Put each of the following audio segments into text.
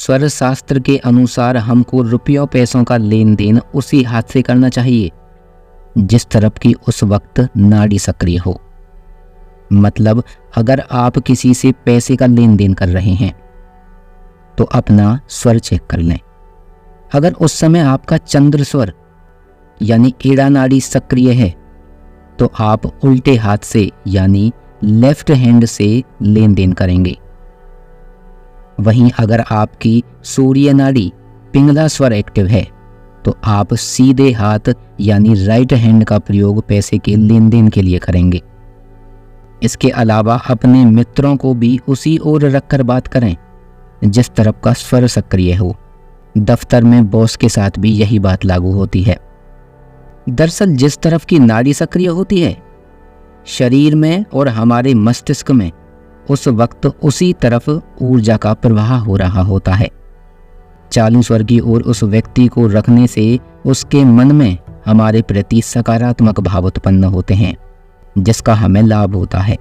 स्वर शास्त्र के अनुसार हमको रुपयों पैसों का लेन देन उसी हाथ से करना चाहिए जिस तरफ की उस वक्त नाड़ी सक्रिय हो। मतलब अगर आप किसी से पैसे का लेन देन कर रहे हैं तो अपना स्वर चेक कर लें। अगर उस समय आपका चंद्र स्वर यानी ईड़ा नाड़ी सक्रिय है तो आप उल्टे हाथ से यानी लेफ्ट हैंड से लेन देन करेंगे। वहीं अगर आपकी सूर्य नाड़ी पिंगला स्वर एक्टिव है तो आप सीधे हाथ यानी राइट हैंड का प्रयोग पैसे के लेन देन के लिए करेंगे। इसके अलावा अपने मित्रों को भी उसी ओर रखकर बात करें जिस तरफ का स्वर सक्रिय हो। दफ्तर में बॉस के साथ भी यही बात लागू होती है। दरअसल जिस तरफ की नाड़ी सक्रिय होती है शरीर में और हमारे मस्तिष्क में उस वक्त उसी तरफ ऊर्जा का प्रवाह हो रहा होता है। चालू स्वर की ओर उस व्यक्ति को रखने से उसके मन में हमारे प्रति सकारात्मक भाव उत्पन्न होते हैं जिसका हमें लाभ होता है।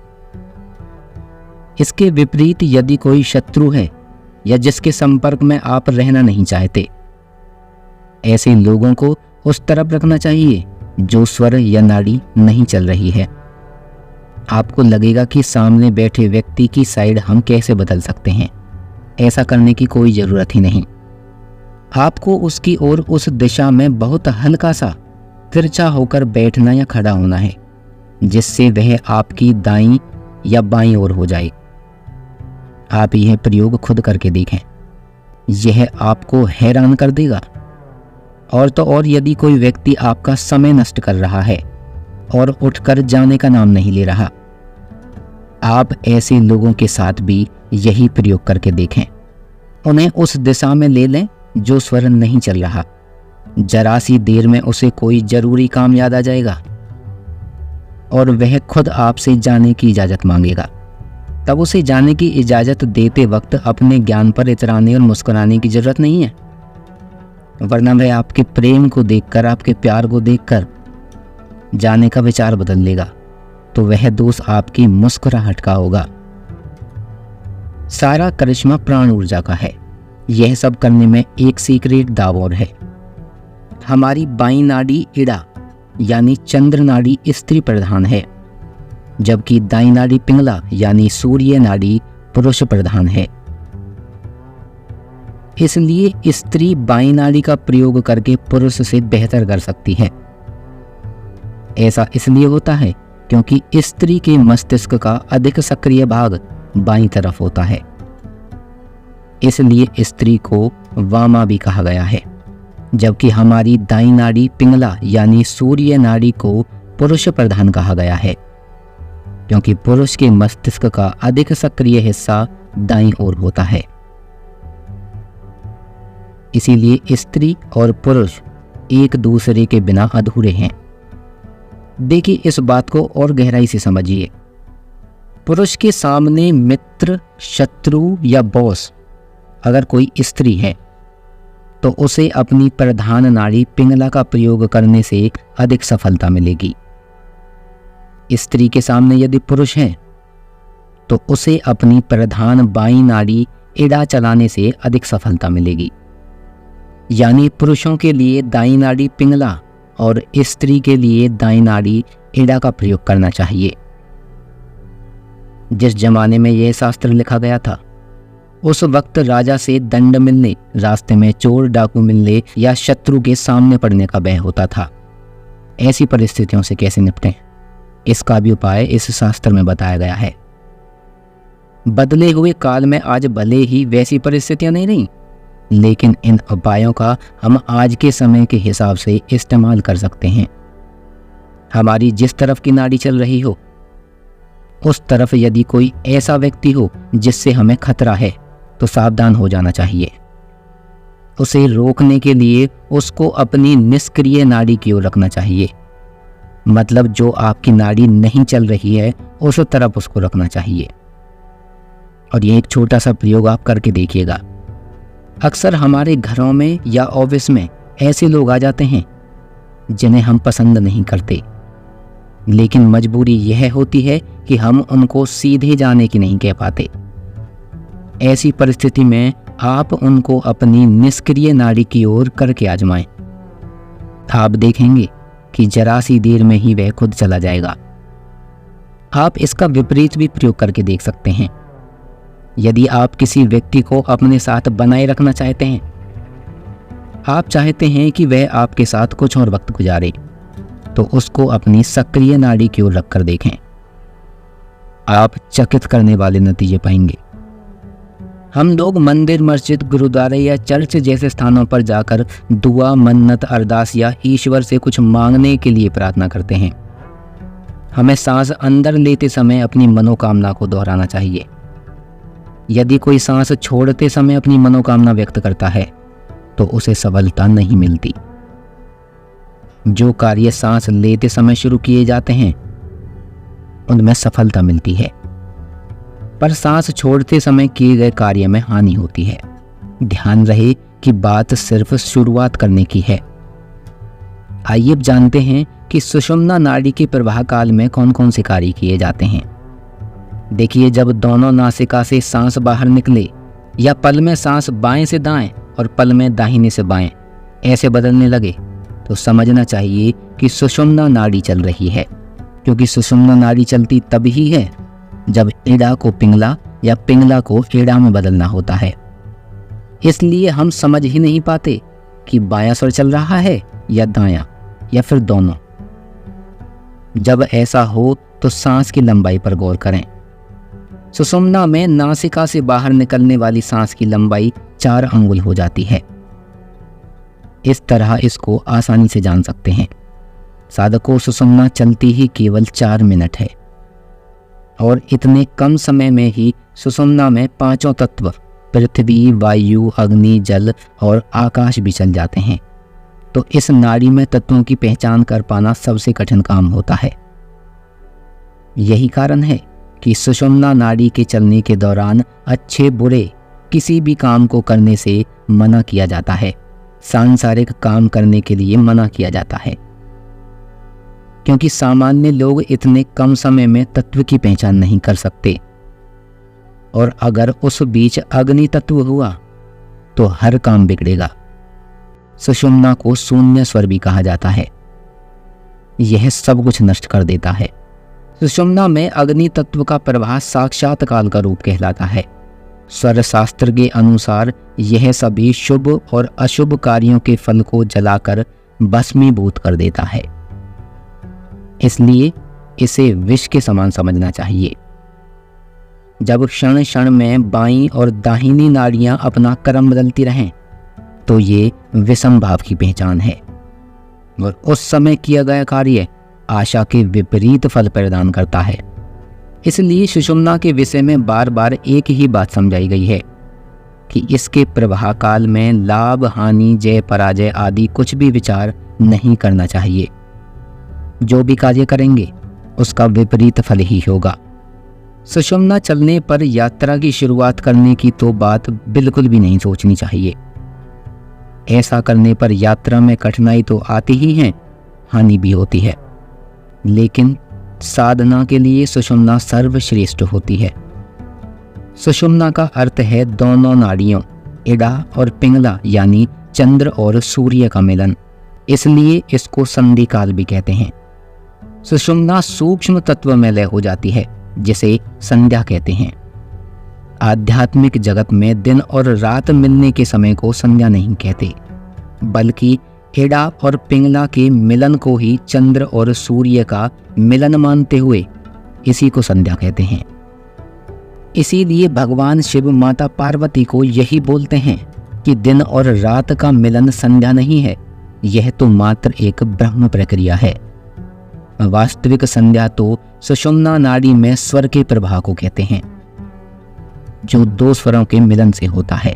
इसके विपरीत यदि कोई शत्रु है या जिसके संपर्क में आप रहना नहीं चाहते, ऐसे लोगों को उस तरफ रखना चाहिए जो स्वर या नाड़ी नहीं चल रही है। आपको लगेगा कि सामने बैठे व्यक्ति की साइड हम कैसे बदल सकते हैं। ऐसा करने की कोई ज़रूरत ही नहीं। आपको उसकी ओर उस दिशा में बहुत हल्का सा तिरछा होकर बैठना या खड़ा होना है जिससे वह आपकी दाईं या बाईं ओर हो जाए। आप यह प्रयोग खुद करके देखें, यह आपको हैरान कर देगा। और तो और यदि कोई व्यक्ति आपका समय नष्ट कर रहा है और उठकर जाने का नाम नहीं ले रहा, आप ऐसे लोगों के साथ भी यही प्रयोग करके देखें। उन्हें उस दिशा में ले लें जो स्वर नहीं चल रहा। जरा सी देर में उसे कोई जरूरी काम याद आ जाएगा और वह खुद आपसे जाने की इजाज़त मांगेगा। तब उसे जाने की इजाज़त देते वक्त अपने ज्ञान पर इतराने और मुस्कुराने की ज़रूरत नहीं है, वरना वह आपके प्रेम को देखकर, आपके प्यार को देखकर जाने का विचार बदल लेगा तो वह दोष आपकी मुस्कुराहट का होगा। सारा करिश्मा प्राण ऊर्जा का है। यह सब करने में एक सीक्रेट दाव और है। हमारी बाईं नाड़ी ईड़ा यानी चंद्र नाड़ी स्त्री प्रधान है, जबकि दाईं नाड़ी पिंगला यानी सूर्य नाड़ी पुरुष प्रधान है। इसलिए स्त्री बाईं नाड़ी का प्रयोग करके पुरुष से बेहतर कर सकती है। ऐसा इसलिए होता है क्योंकि स्त्री के मस्तिष्क का अधिक सक्रिय भाग बाईं तरफ होता है। इसलिए स्त्री को वामा भी कहा गया है, जबकि हमारी दाईं नाड़ी पिंगला यानी सूर्य नाड़ी को पुरुष प्रधान कहा गया है, क्योंकि पुरुष के मस्तिष्क का अधिक सक्रिय हिस्सा दाईं ओर होता है। इसीलिए स्त्री और पुरुष एक दूसरे के बिना अधूरे हैं। देखिए, इस बात को और गहराई से समझिए। पुरुष के सामने मित्र, शत्रु या बॉस अगर कोई स्त्री है तो उसे अपनी प्रधान नाड़ी पिंगला का प्रयोग करने से अधिक सफलता मिलेगी। स्त्री के सामने यदि पुरुष है तो उसे अपनी प्रधान बाईं नाड़ी ईड़ा चलाने से अधिक सफलता मिलेगी। यानी पुरुषों के लिए दाईं नाड़ी पिंगला और स्त्री के लिए दाईं नाड़ी ईड़ा का प्रयोग करना चाहिए। जिस जमाने में यह शास्त्र लिखा गया था उस वक्त राजा से दंड मिलने, रास्ते में चोर डाकू मिलने या शत्रु के सामने पड़ने का भय होता था। ऐसी परिस्थितियों से कैसे निपटें, इसका भी उपाय इस शास्त्र में बताया गया है। बदले हुए काल में आज भले ही वैसी परिस्थितियां नहीं रही, लेकिन इन उपायों का हम आज के समय के हिसाब से इस्तेमाल कर सकते हैं। हमारी जिस तरफ की नाड़ी चल रही हो उस तरफ यदि कोई ऐसा व्यक्ति हो जिससे हमें खतरा है तो सावधान हो जाना चाहिए। उसे रोकने के लिए उसको अपनी निष्क्रिय नाड़ी की ओर रखना चाहिए। मतलब जो आपकी नाड़ी नहीं चल रही है उस तरफ उसको रखना चाहिए। और ये एक छोटा सा प्रयोग आप करके देखिएगा। अक्सर हमारे घरों में या ऑफिस में ऐसे लोग आ जाते हैं जिन्हें हम पसंद नहीं करते, लेकिन मजबूरी यह होती है कि हम उनको सीधे जाने की नहीं कह पाते। ऐसी परिस्थिति में आप उनको अपनी निष्क्रिय नाड़ी की ओर करके आजमाएं। आप देखेंगे कि जरा सी देर में ही वह खुद चला जाएगा। आप इसका विपरीत भी प्रयोग करके देख सकते हैं। यदि आप किसी व्यक्ति को अपने साथ बनाए रखना चाहते हैं, आप चाहते हैं कि वह आपके साथ कुछ और वक्त गुजारे, तो उसको अपनी सक्रिय नाड़ी की ओर रखकर देखें। आप चकित करने वाले नतीजे पाएंगे। हम लोग मंदिर, मस्जिद, गुरुद्वारे या चर्च जैसे स्थानों पर जाकर दुआ, मन्नत, अरदास या ईश्वर से कुछ मांगने के लिए प्रार्थना करते हैं। हमें सांस अंदर लेते समय अपनी मनोकामना को दोहराना चाहिए। यदि कोई सांस छोड़ते समय अपनी मनोकामना व्यक्त करता है तो उसे सफलता नहीं मिलती। जो कार्य सांस लेते समय शुरू किए जाते हैं उनमें सफलता मिलती है, पर सांस छोड़ते समय किए गए कार्य में हानि होती है। ध्यान रहे कि बात सिर्फ शुरुआत करने की है। आइए अब जानते हैं कि सुषुम्ना नाड़ी के प्रवाह काल में कौन कौन से कार्य किए जाते हैं। देखिए, जब दोनों नासिका से सांस बाहर निकले या पल में सांस बाएं से दाएं और पल में दाहिने से बाएं ऐसे बदलने लगे तो समझना चाहिए कि सुषुम्ना नाड़ी चल रही है, क्योंकि सुषुम्ना नाड़ी चलती तब ही है जब एड़ा को पिंगला या पिंगला को एड़ा में बदलना होता है। इसलिए हम समझ ही नहीं पाते कि बायां स्वर चल रहा है या दायां या फिर दोनों। जब ऐसा हो तो सांस की लंबाई पर गौर करें। सुषुम्ना में नासिका से बाहर निकलने वाली सांस की लंबाई 4 अंगुल हो जाती है। इस तरह इसको आसानी से जान सकते हैं। साधकों, सुषुम्ना चलती ही केवल 4 मिनट है और इतने कम समय में ही सुषुम्ना में 5 तत्व पृथ्वी, वायु, अग्नि, जल और आकाश भी चल जाते हैं। तो इस नाड़ी में तत्वों की पहचान कर पाना सबसे कठिन काम होता है। यही कारण है कि सुषुम्ना नाड़ी के चलने के दौरान अच्छे बुरे किसी भी काम को करने से मना किया जाता है। सांसारिक काम करने के लिए मना किया जाता है, क्योंकि सामान्य लोग इतने कम समय में तत्व की पहचान नहीं कर सकते। और अगर उस बीच अग्नि तत्व हुआ तो हर काम बिगड़ेगा। सुषुम्ना को शून्य स्वर भी कहा जाता है। यह सब कुछ नष्ट कर देता है। सुषुम्ना में अग्नि तत्व का प्रवाह साक्षात काल का रूप कहलाता है। स्वर शास्त्र के अनुसार यह सभी शुभ और अशुभ कार्यों के फल को जलाकर भस्मीभूत कर देता है। इसलिए इसे विष के समान समझना चाहिए। जब क्षण क्षण में बाईं और दाहिनी नाड़ियां अपना क्रम बदलती रहें तो ये विषम भाव की पहचान है और उस समय किया गया कार्य आशा के विपरीत फल प्रदान करता है। इसलिए सुषुम्ना के विषय में बार बार एक ही बात समझाई गई है कि इसके प्रवाह काल में लाभ, हानि, जय, पराजय आदि कुछ भी विचार नहीं करना चाहिए। जो भी कार्य करेंगे उसका विपरीत फल ही होगा। सुषुम्ना चलने पर यात्रा की शुरुआत करने की तो बात बिल्कुल भी नहीं सोचनी चाहिए। ऐसा करने पर यात्रा में कठिनाई तो आती ही है, हानि भी होती है, लेकिन साधना के लिए सुषुम्ना सर्वश्रेष्ठ होती है। सुषुम्ना का अर्थ है दोनों नाड़ियों एड़ा और पिंगला यानी चंद्र और सूर्य का मिलन, इसलिए इसको संधि काल भी कहते हैं। सुषुम्ना सूक्ष्म तत्व में लय हो जाती है जिसे संध्या कहते हैं। आध्यात्मिक जगत में दिन और रात मिलने के समय को संध्या नहीं कहते, बल्कि एड़ा और पिंगला के मिलन को ही चंद्र और सूर्य का मिलन मानते हुए इसी को संध्या कहते हैं। इसीलिए भगवान शिव माता पार्वती को यही बोलते हैं कि दिन और रात का मिलन संध्या नहीं है, यह तो मात्र एक ब्रह्म प्रक्रिया है। वास्तविक संध्या तो सुषुम्ना नाड़ी में स्वर के प्रवाह को कहते हैं, जो 2 स्वरों के मिलन से होता है।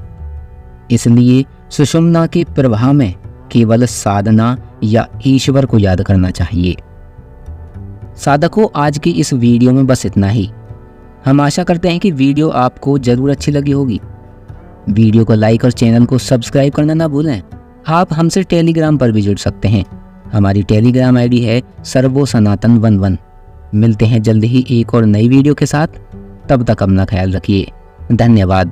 इसलिए सुषुम्ना के प्रवाह में केवल साधना या ईश्वर को याद करना चाहिए। साधकों, आज की इस वीडियो में बस इतना ही। हम आशा करते हैं कि वीडियो आपको जरूर अच्छी लगी होगी। वीडियो को लाइक और चैनल को सब्सक्राइब करना ना भूलें। आप हमसे टेलीग्राम पर भी जुड़ सकते हैं। हमारी टेलीग्राम आईडी है सर्वोसनातन11। मिलते हैं जल्द ही एक और नई वीडियो के साथ। तब तक अपना ख्याल रखिए। धन्यवाद।